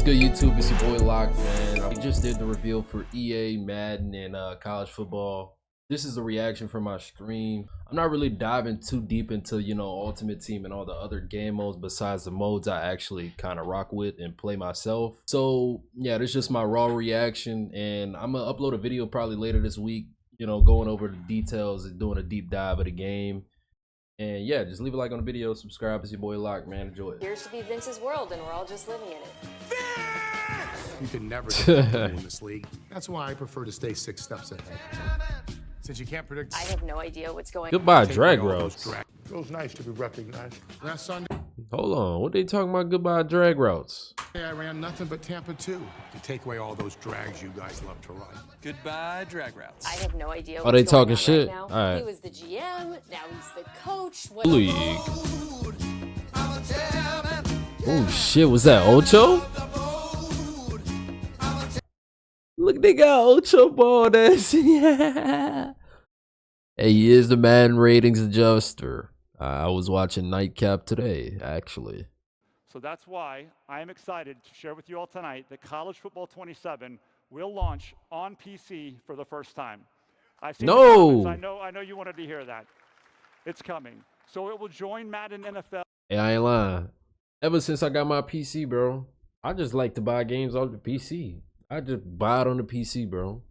good, YouTube? It's your boy Lock, man. We just did the reveal for EA, Madden, and college football. This is a reaction from my stream. I'm not really diving too deep into, Ultimate Team and all the other game modes besides the modes I actually kind of rock with and play myself. So yeah, this is just my raw reaction, and I'm gonna upload a video probably later this week, going over the details and doing a deep dive of the game. And yeah, just leave a like on the video, subscribe. It's your boy Lock, man. Enjoy it. Appears to be Vince's world, and we're all just living in it. You can never get in this league. That's why I prefer to stay 6 steps ahead. Since you can't predict. I have no idea what's going on. Goodbye, drag routes. Feels nice to be recognized. Last Sunday, Hold on, what they talking about? Goodbye, drag routes. I ran nothing but Tampa 2 to take away all those drags you guys love to run. Goodbye, drag routes. I have no idea. Are they what's going talking on shit? Right now. All right. He was the GM. Now he's the coach. What League. Oh shit, was that Ocho? Look, they got Ocho ball ass. Yeah. Hey, he is the Madden ratings adjuster. I was watching Nightcap today, actually. So that's why I am excited to share with you all tonight that College Football 27 will launch on PC for the first time. I see No. I know you wanted to hear that. It's coming. So it will join Madden NFL. Hey, I ain't lying. Ever since I got my PC, bro, I just like to buy games off the PC. I just buy it on the PC, bro.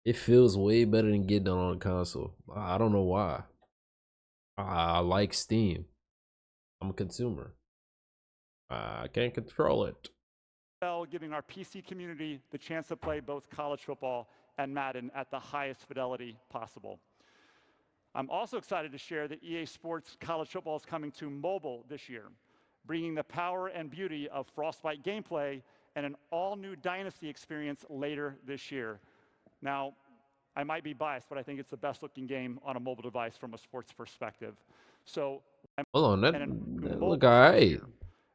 It feels way better than getting it on a console. I don't know why. I like Steam. I'm a consumer. I can't control it. Giving our PC community the chance to play both college football and Madden at the highest fidelity possible. I'm also excited to share that EA Sports College Football is coming to mobile this year, bringing the power and beauty of Frostbite gameplay and an all-new Dynasty experience later this year. Now, I might be biased, but I think it's the best-looking game on a mobile device from a sports perspective. So, hold on, that look alright.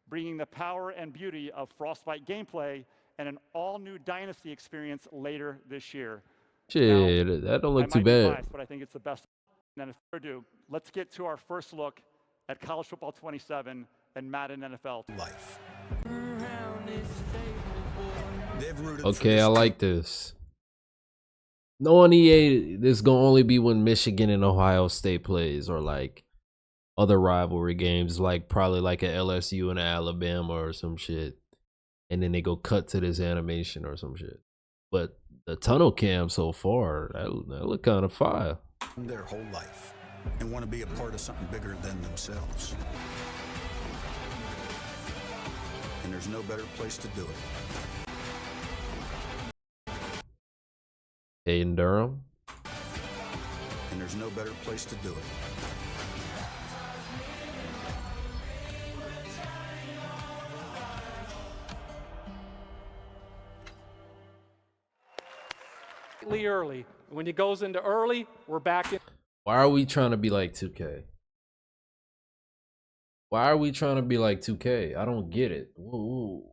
Bringing the power and beauty of Frostbite gameplay and an all-new Dynasty experience later this year. Shit, now, that don't look too I might be bad. biased, but I think it's the best. And if further ado, let's get to our first look at College Football 27 and Madden NFL. Life. Okay, I like this. Knowing EA, this gonna only be when Michigan and Ohio State plays, or like other rivalry games, like probably like a LSU and Alabama or some shit, and then they go cut to this animation or some shit. But the tunnel cam so far, that look kind of fire. Their whole life and want to be a part of something bigger than themselves. And there's no better place to do it. In Durham. And there's no better place to do it. Early. When it goes into early, we're back in. Why are we trying to be like 2K? Why are we trying to be like 2K? I don't get it. Whoa.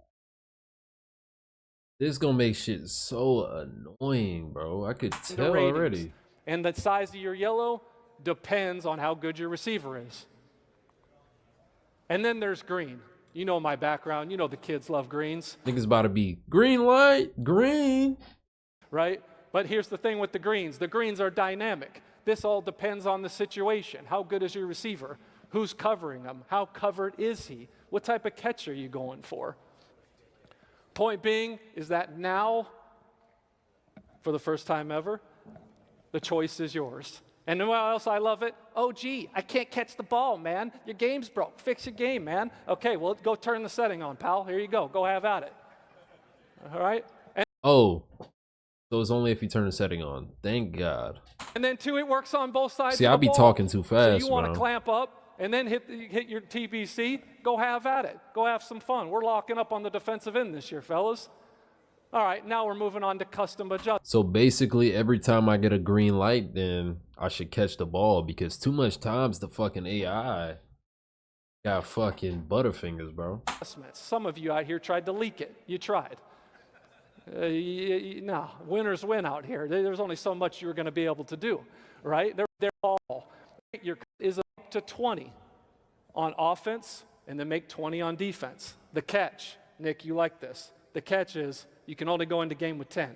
This is gonna make shit so annoying, bro. I could tell already. And the size of your yellow depends on how good your receiver is. And then there's green. You know my background. You know the kids love greens. Niggas about to be green light, green. Right? But here's the thing with the greens. The greens are dynamic. This all depends on the situation. How good is your receiver? Who's covering him? How covered is he? What type of catch are you going for? Point being is that now, for the first time ever, the choice is yours. And you know how else I love it? Oh, gee, I can't catch the ball, man. Your game's broke. Fix your game, man. Okay, well, go turn the setting on, pal. Here you go. Go have at it. All right? Oh. So it's only if you turn the setting on. Thank God. And then, two, it works on both sides. See, of the I'll be ball. talking too fast, So you want bro. to clamp up and then hit your TBC, go have at it. Go have some fun. We're locking up on the defensive end this year, fellas. All right, now we're moving on to custom adjustments. So basically, every time I get a green light, then I should catch the ball, because too much times the fucking AI got fucking butterfingers, bro. Some of you out here tried to leak it. You tried. No, winners win out here. There's only so much you're going to be able to do, right? They're all. Your is up to 20 on offense, and then make 20 on defense. The catch, Nick, you like this. The catch is you can only go into game with 10.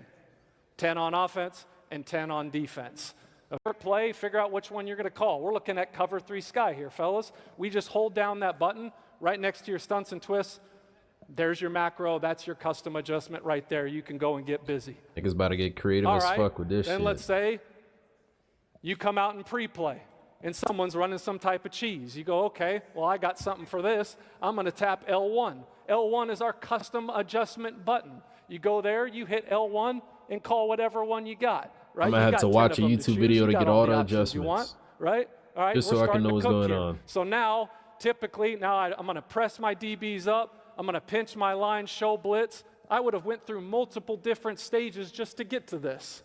10 on offense and 10 on defense. Play, figure out which one you're going to call. We're looking at cover 3 sky here, fellas. We just hold down that button right next to your stunts and twists. There's your macro. That's your custom adjustment right there. You can go and get busy. Niggas about to get creative All as right, fuck with this then shit. let's say you come out in pre-play and someone's running some type of cheese. You go, okay, well, I got something for this. I'm going to tap L1. L1 is our custom adjustment button. You go there, you hit L1 and call whatever one you got. Right? I'm gonna have to watch a YouTube video to get all the adjustments. You want, right? All right, just so I can know what's going on. So now, typically, I'm going to press my DBs up. I'm going to pinch my line, show blitz. I would have went through multiple different stages just to get to this.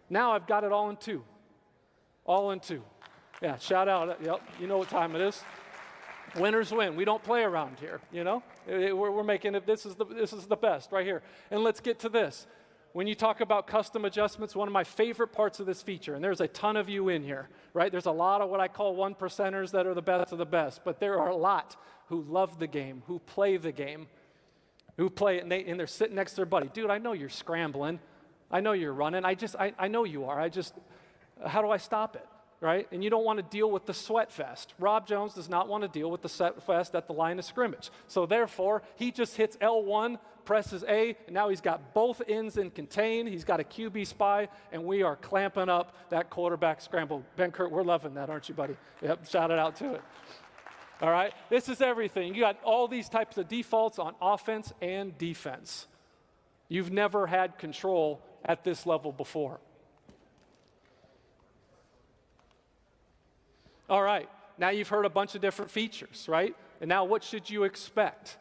Now I've got it all in 2. All in 2. Yeah, shout out. Yep, you know what time it is. Winners win. We don't play around here, you know? We're making it, this is the best right here. And let's get to this. When you talk about custom adjustments, one of my favorite parts of this feature, and there's a ton of you in here, right? There's a lot of what I call 1%ers that are the best of the best, but there are a lot who love the game, who play the game, who play it, and they're sitting next to their buddy. Dude, I know you're scrambling. I know you're running. I know you are. How do I stop it, right? And you don't want to deal with the sweat fest. Rob Jones does not want to deal with the sweat fest at the line of scrimmage. So therefore, he just hits L1, presses A, and now he's got both ends in contain. He's got a QB spy, and we are clamping up that quarterback scramble. Ben Kurt, we're loving that, aren't you, buddy? Yep, shout it out to it. All right, this is everything. You got all these types of defaults on offense and defense. You've never had control at this level before. All right, now you've heard a bunch of different features, right? And now what should you expect?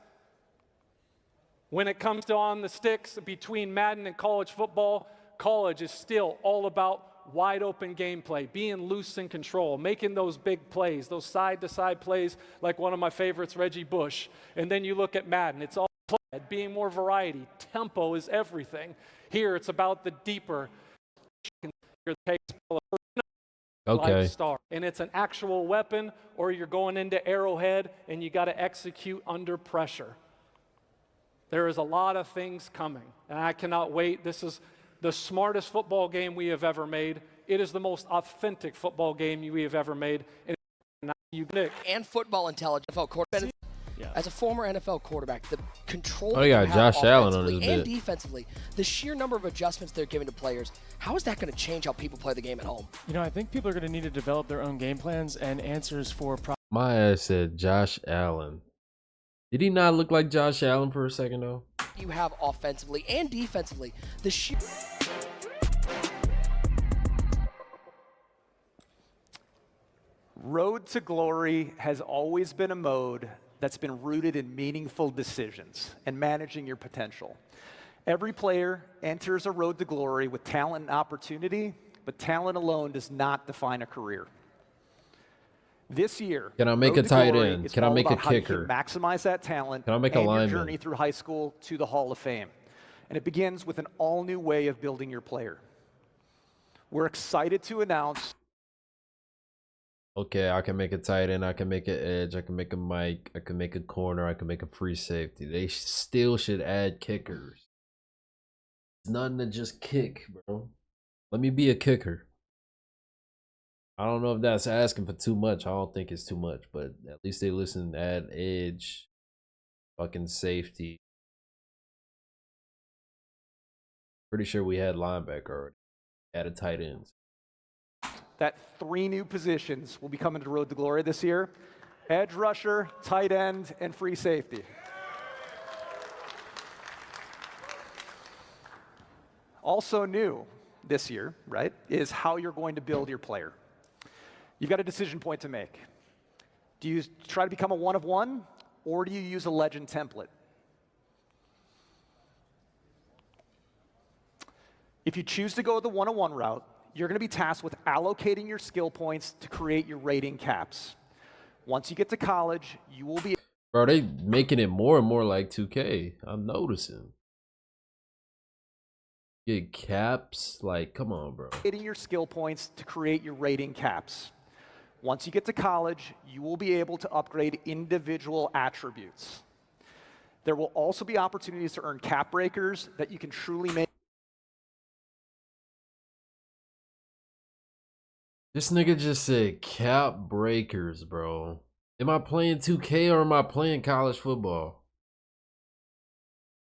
When it comes to on the sticks between Madden and college football, college is still all about wide open gameplay, being loose in control, making those big plays, those side-to-side plays like one of my favorites, Reggie Bush. And then you look at Madden, it's all play, being more variety. Tempo is everything. Here it's about the deeper. Okay. Star. And it's an actual weapon, or you're going into Arrowhead and you got to execute under pressure. There is a lot of things coming, and I cannot wait. This is the smartest football game we have ever made. It is the most authentic football game we have ever made. And it's not unique. And football intelligence. NFL quarterback. Yeah. As a former NFL quarterback, the control. Oh, you got Josh Allen on his bit. And defensively, the sheer number of adjustments they're giving to players. How is that going to change how people play the game at home? You know, I think people are going to need to develop their own game plans and answers for. My ass said Josh Allen. Did he not look like Josh Allen for a second though? You have offensively and defensively the sheer. Road to Glory has always been a mode that's been rooted in meaningful decisions and managing your potential. Every player enters a road to glory with talent and opportunity, but talent alone does not define a career. This year, can I make a tight end? Can I make a kicker? Maximize that talent. Can I make a lineman? Your journey through high school to the Hall of Fame. And it begins with an all-new way of building your player. We're excited to announce. Okay, I can make a tight end, I can make an edge, I can make a mic, I can make a corner, I can make a free safety. They still should add kickers. It's nothing to just kick, bro. Let me be a kicker. I don't know if that's asking for too much. I don't think it's too much, but at least they listen to add edge, fucking safety. Pretty sure we had linebacker already. Added tight ends. That 3 new positions will be coming to Road to Glory this year. Edge rusher, tight end, and free safety. Also new this year, right, is how you're going to build your player. You've got a decision point to make. Do you try to become a one of one, or do you use a legend template? If you choose to go the one-on-one route, you're going to be tasked with allocating your skill points to create your rating caps. Once you get to college, you will be. Bro, they making it more and more like 2K. I'm noticing. Get caps, like, come on, bro. Allocating your skill points to create your rating caps. Once you get to college, you will be able to upgrade individual attributes. There will also be opportunities to earn cap breakers that you can truly make. This nigga just said cap breakers, bro. Am I playing 2K or am I playing college football?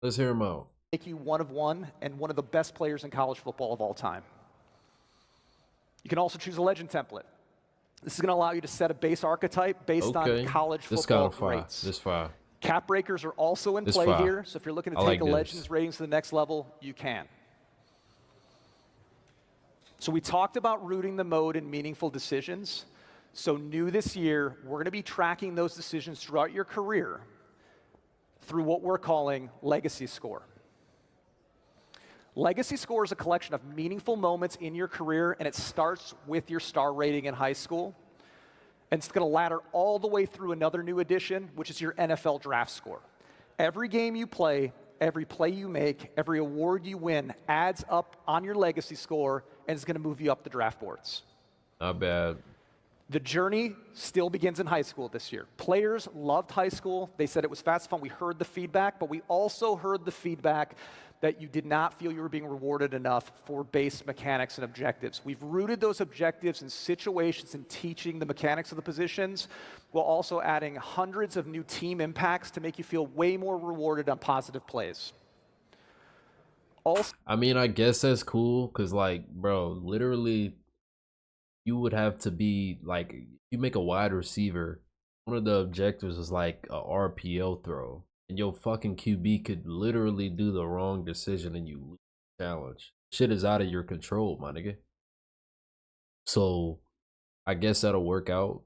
Let's hear him out. Make you one of one and one of the best players in college football of all time. You can also choose a legend template. This is going to allow you to set a base archetype based on college football greats. This fire. Cap breakers are also in play here, so if you're looking to take a Legends ratings to the next level, you can. So we talked about rooting the mode in meaningful decisions. So new this year, we're going to be tracking those decisions throughout your career through what we're calling Legacy Score. Legacy Score is a collection of meaningful moments in your career, and it starts with your star rating in high school. And it's going to ladder all the way through another new addition, which is your NFL draft score. Every game you play, every play you make, every award you win adds up on your legacy score, and it's going to move you up the draft boards. Not bad. The journey still begins in high school this year. Players loved high school. They said it was fast, fun. We heard the feedback, but we also heard the feedback that you did not feel you were being rewarded enough for base mechanics and objectives. We've rooted those objectives in situations and teaching the mechanics of the positions, while also adding hundreds of new team impacts to make you feel way more rewarded on positive plays. Also, I mean, I guess that's cool, because, like, bro, literally, you would have to be, like, you make a wide receiver, one of the objectives is, like, a RPO throw. And your fucking QB could literally do the wrong decision and you lose the challenge. Shit is out of your control, my nigga. So I guess that'll work out.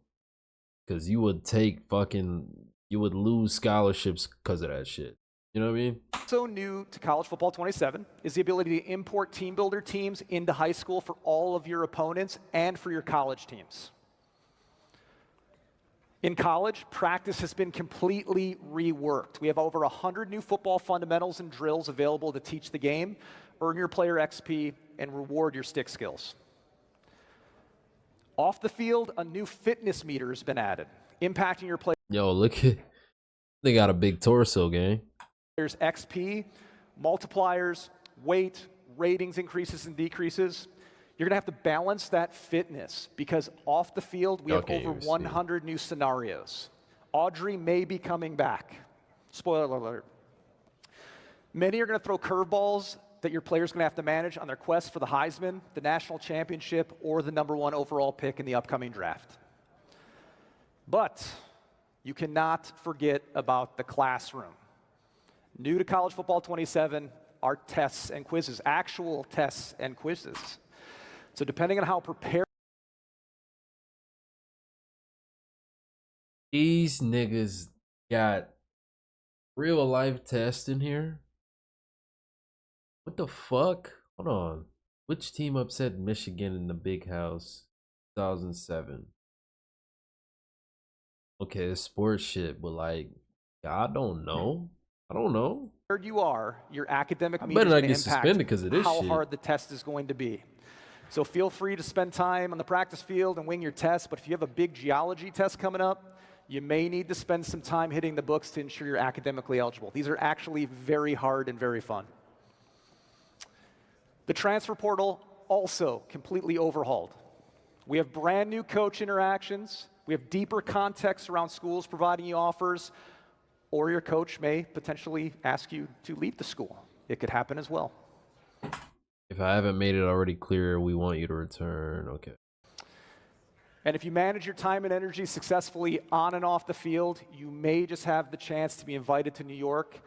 Because you would you would lose scholarships because of that shit. You know what I mean? So new to College Football 27 is the ability to import team builder teams into high school for all of your opponents and for your college teams. In college, practice has been completely reworked. We have over 100 new football fundamentals and drills available to teach the game, earn your player XP, and reward your stick skills. Off the field, a new fitness meter has been added, impacting your players' Yo, look at, they got a big torso, gang. XP, multipliers, weight, ratings increases and decreases. You're going to have to balance that fitness because off the field, we have over 100 new scenarios. Audrey may be coming back. Spoiler alert. Many are going to throw curveballs that your player's going to have to manage on their quest for the Heisman, the national championship, or the #1 overall pick in the upcoming draft. But you cannot forget about the classroom. New to College Football 27 are tests and quizzes, actual tests and quizzes. So depending on how prepared these niggas got real life tests in here. What the fuck? Hold on. Which team upset Michigan in the Big House 2007? Okay, it's sports shit, but like, I don't know. you are, your academic I meter is better not going get to suspended impact because of this how shit. hard the test is going to be. So feel free to spend time on the practice field and wing your test, but if you have a big geology test coming up, you may need to spend some time hitting the books to ensure you're academically eligible. These are actually very hard and very fun. The transfer portal also completely overhauled. We have brand new coach interactions. We have deeper context around schools providing you offers, or your coach may potentially ask you to leave the school. It could happen as well. If I haven't made it already clear, we want you to return. Okay. And if you manage your time and energy successfully on and off the field, you may just have the chance to be invited to New York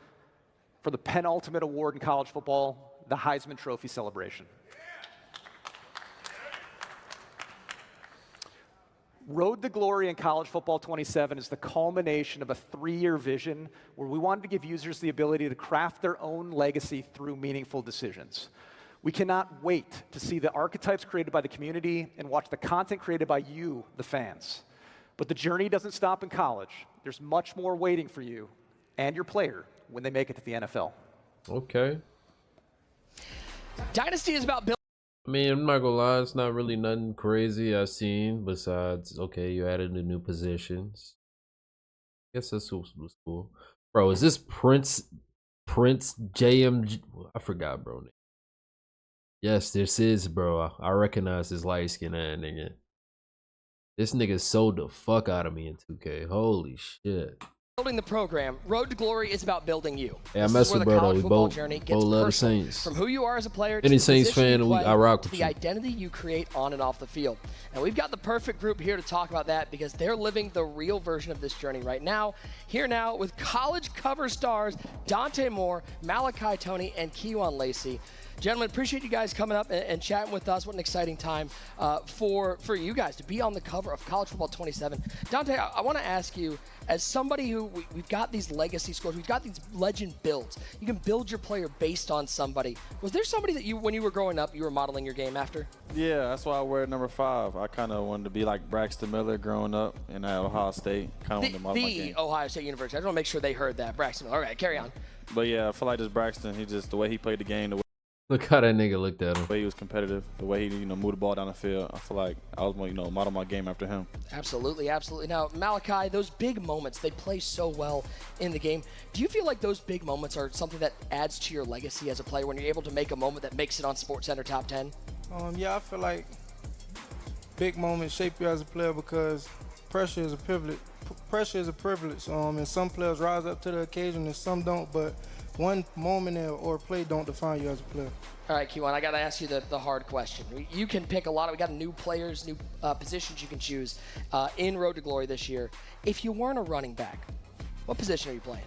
for the penultimate award in college football, the Heisman Trophy celebration. Road to Glory in College Football 27 is the culmination of a 3-year vision where we wanted to give users the ability to craft their own legacy through meaningful decisions. We cannot wait to see the archetypes created by the community and watch the content created by you, the fans. But the journey doesn't stop in college. There's much more waiting for you and your player when they make it to the NFL. Okay. Dynasty is about building. I mean, I'm not gonna lie, it's not really nothing crazy I've seen besides, okay, you added the new positions. I guess that's was cool. Bro, is this Prince JMG? I forgot, bro. Yes, this is, bro. I recognize this light skin ass nigga. This nigga sold the fuck out of me in 2K. Holy shit. Building the program, Road to Glory is about building you. Yeah, I This mess is where with the bro, college though. We football both journey gets love the personal. Saints. From who you are as a player to Any the Saints position fan, you play, I rock to with the you. identity you create on and off the field. And we've got the perfect group here to talk about that because they're living the real version of this journey right now. Here now with college cover stars Dante Moore, Malachi Tony, and Kewan Lacey. Gentlemen, appreciate you guys coming up and chatting with us. What an exciting time for you guys to be on the cover of College Football 27. Dante, I want to ask you, as somebody who we've got these legacy scores, we've got these legend builds. You can build your player based on somebody. Was there somebody that you, when you were growing up, you were modeling your game after? Yeah, that's why I wear number 5. I kind of wanted to be like Braxton Miller growing up in Ohio State. Kind of wanted to model my game. Ohio State University. I just want to make sure they heard that. Braxton Miller. All right, carry on. But yeah, I feel like this Braxton, he just, the way he played the game, the Look how that nigga looked at him. way he was competitive, the way he, moved the ball down the field. I feel like I was, model my game after him. Absolutely, absolutely. Now, Malachi, those big moments, they play so well in the game. Do you feel like those big moments are something that adds to your legacy as a player when you're able to make a moment that makes it on SportsCenter Top 10? Yeah, I feel like big moments shape you as a player because pressure is a privilege. And some players rise up to the occasion and some don't, but one moment or play don't define you as a player. All right, Kewan, I got to ask you the hard question. You can pick a lot. We got new players, new positions you can choose in Road to Glory this year. If you weren't a running back, what position are you playing?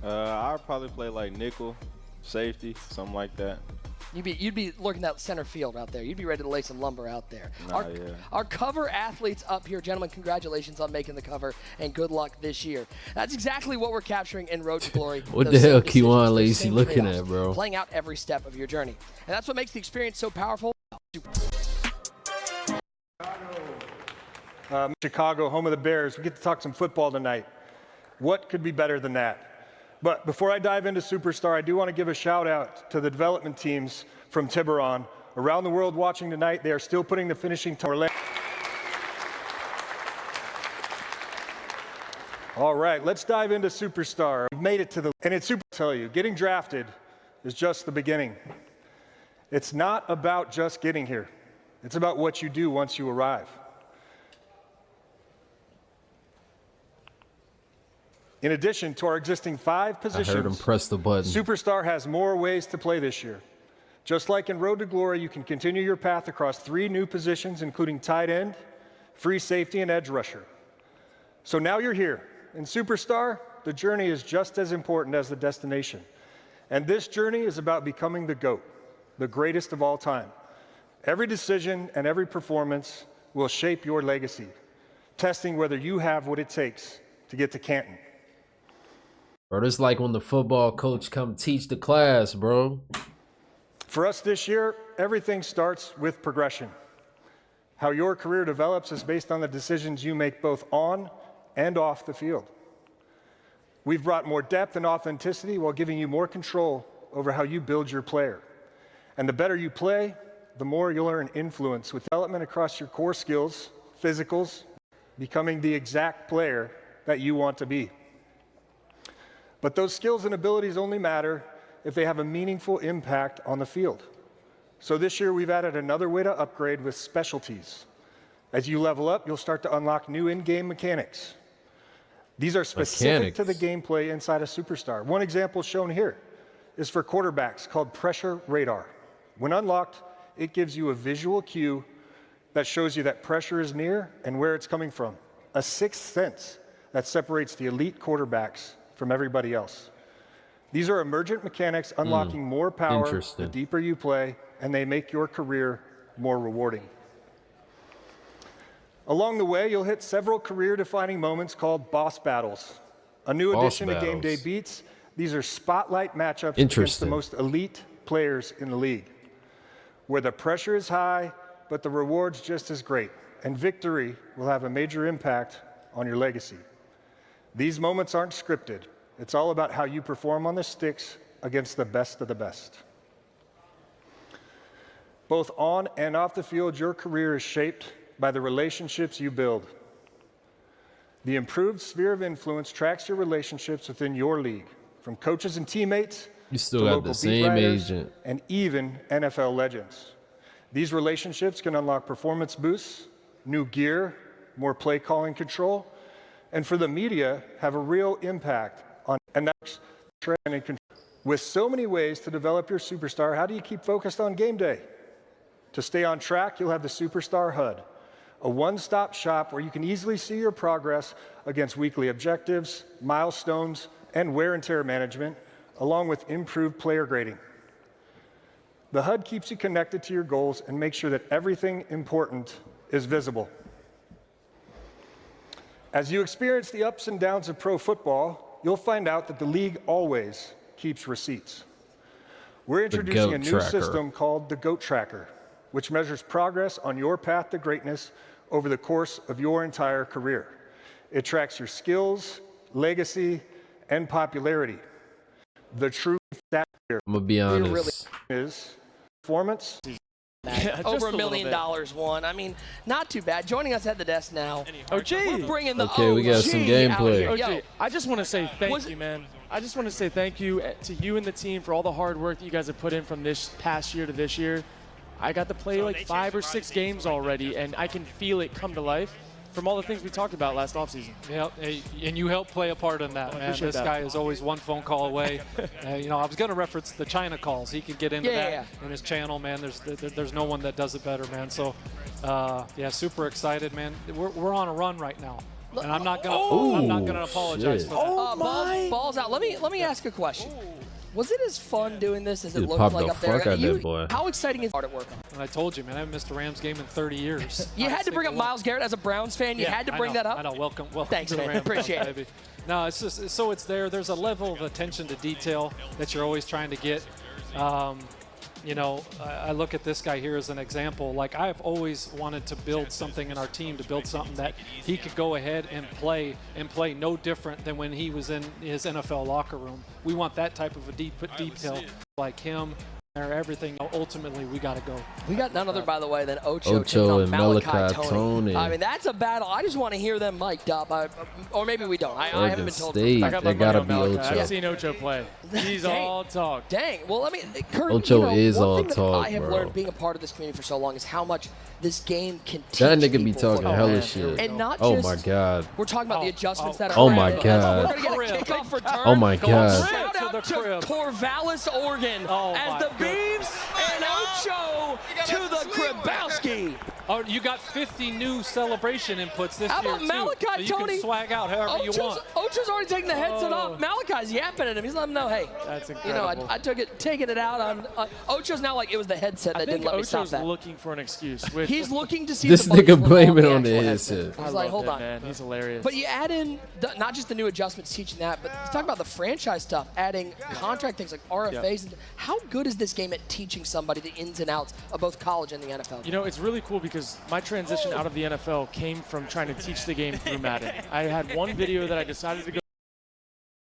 I'd probably play like nickel, safety, something like that. You'd be looking at center field out there. You'd be ready to lay some lumber out there. Nah, Our cover athletes up here, gentlemen, congratulations on making the cover and good luck this year. That's exactly what we're capturing in Road to Glory. What the hell Kewan Lacey looking at, bro? Playing out every step of your journey. And that's what makes the experience so powerful. Chicago, home of the Bears. We get to talk some football tonight. What could be better than that? But before I dive into Superstar, I do want to give a shout out to the development teams from Tiburon. Around the world watching tonight, they are still putting the finishing touch. All right, let's dive into Superstar. We've made it to the, and it's super, I tell you, getting drafted is just the beginning. It's not about just getting here. It's about what you do once you arrive. In addition to our existing 5 positions, I heard him press the button. Superstar has more ways to play this year. Just like in Road to Glory, you can continue your path across 3 new positions, including tight end, free safety, and edge rusher. So now you're here. In Superstar, the journey is just as important as the destination. And this journey is about becoming the GOAT, the greatest of all time. Every decision and every performance will shape your legacy, testing whether you have what it takes to get to Canton. Bro, this is like when the football coach come teach the class, bro. For us this year, everything starts with progression. How your career develops is based on the decisions you make both on and off the field. We've brought more depth and authenticity while giving you more control over how you build your player. And the better you play, the more you'll earn influence with development across your core skills, physicals, becoming the exact player that you want to be. But those skills and abilities only matter if they have a meaningful impact on the field. So this year we've added another way to upgrade with specialties. As you level up, you'll start to unlock new in-game mechanics. These are specific to the gameplay inside a Superstar. One example shown here is for quarterbacks called Pressure Radar. When unlocked, it gives you a visual cue that shows you that pressure is near and where it's coming from. A sixth sense that separates the elite quarterbacks from everybody else. These are emergent mechanics unlocking more power the deeper you play, and they make your career more rewarding. Along the way, you'll hit several career-defining moments called boss battles. A new addition to Game Day Beats. These are spotlight matchups against the most elite players in the league, where the pressure is high, but the reward's just as great, and victory will have a major impact on your legacy. These moments aren't scripted. It's all about how you perform on the sticks against the best of the best. Both on and off the field, your career is shaped by the relationships you build. The improved sphere of influence tracks your relationships within your league, from coaches and teammates You still to got local the same beat writers agent. and even NFL legends. These relationships can unlock performance boosts, new gear, more play calling control, and for the media, have a real impact on and that's trend and control. With so many ways to develop your superstar, how do you keep focused on game day? To stay on track, you'll have the Superstar HUD, a one-stop shop where you can easily see your progress against weekly objectives, milestones, and wear and tear management, along with improved player grading. The HUD keeps you connected to your goals and makes sure that everything important is visible. As you experience the ups and downs of pro football, you'll find out that the league always keeps receipts. We're introducing a new system called the GOAT Tracker, which measures progress on your path to greatness over the course of your entire career. It tracks your skills, legacy, and popularity. The true stat here I'm gonna be honest. is performance. Over $1 million won. I mean, not too bad. Joining us at the desk now. OG. We're bringing the Okay, we got some gameplay. OG, I just want to say thank you, man. I just want to say thank you to you and the team for all the hard work that you guys have put in from this past year to this year. I got to play like 5 or 6 games already, and I can feel it come to life from all the things we talked about last offseason. Yeah, and you helped play a part in that, man. This guy is always one phone call away. You know, I was going to reference the China calls. He could get into that in his channel, man. There's no one that does it better, man. So, yeah, super excited, man. We're on a run right now, and I'm not gonna apologize for that. Balls out. Let me ask a question. Was it as fun doing this as it looked popped like the up there? fuck out that boy. How exciting is hard at work? And I told you, man, I haven't missed a Rams game in 30 years. You had to bring up Myles Garrett as a Browns fan. You had to bring that up. I know. Welcome Thanks, to the man. Rams, Appreciate it. baby. No, it's just so it's there. There's a level of attention to detail that you're always trying to get. You know, I look at this guy here as an example. Like, I've always wanted to build something in our team, to build something that he could go ahead and play no different than when he was in his NFL locker room. We want that type of a deep detail like him. Everything, ultimately, we got to go. We got none other, by the way, than Ocho taking on and Malachi Tony. I mean, that's a battle. I just want to hear them mic'd up. Or maybe we don't. I haven't been told. State, I got they gotta be Malachi. Ocho. I've seen Ocho play. He's all talk. Dang. Well, I mean, Kurt, Ocho is one all thing that talk, I have bro. learned being a part of this community for so long is how much this game can teach That nigga be people talking football. hella shit. And not Oh just, my god. we're talking about the adjustments that are Oh my around. God. We're going to get a kickoff return. Oh my god. Shout out to Corvallis, Oregon, as the Beavs and Ocho to the Krabowski. Oh, you got 50 new celebration inputs this How year, about too. Malachi, So you Tony? can swag out however you want. Ocho's already taking the headset off. Malachi's yapping at him. He's letting him know, hey, That's you know, incredible. I took it, taking it out on. Ocho's now like it was the headset that didn't let me stop Ocho's that. looking for an excuse. Which He's looking to see This the money nigga flip blame off it on the actual headset. He's like, hold on. man. He's hilarious. But you add in not just the new adjustments teaching that, but you talk about the franchise stuff, adding contract things like RFAs. And how good is this game at teaching somebody the ins and outs of both college and the NFL? You know, it's really cool because my transition out of the NFL came from trying to teach the game through Madden. I had one video that I decided to go.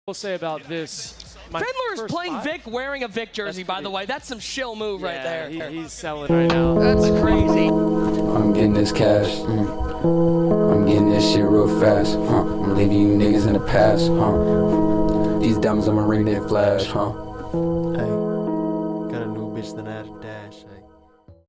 We'll say about this. Fiddler's playing Vic wearing a Vic jersey, by the way. That's some shill move right there. He's selling right now. That's crazy. I'm getting this cash. I'm getting this shit real fast. I'm leaving you niggas in the past. These diamonds on my ring, they flash. Hey, got a new bitch that I had to dash.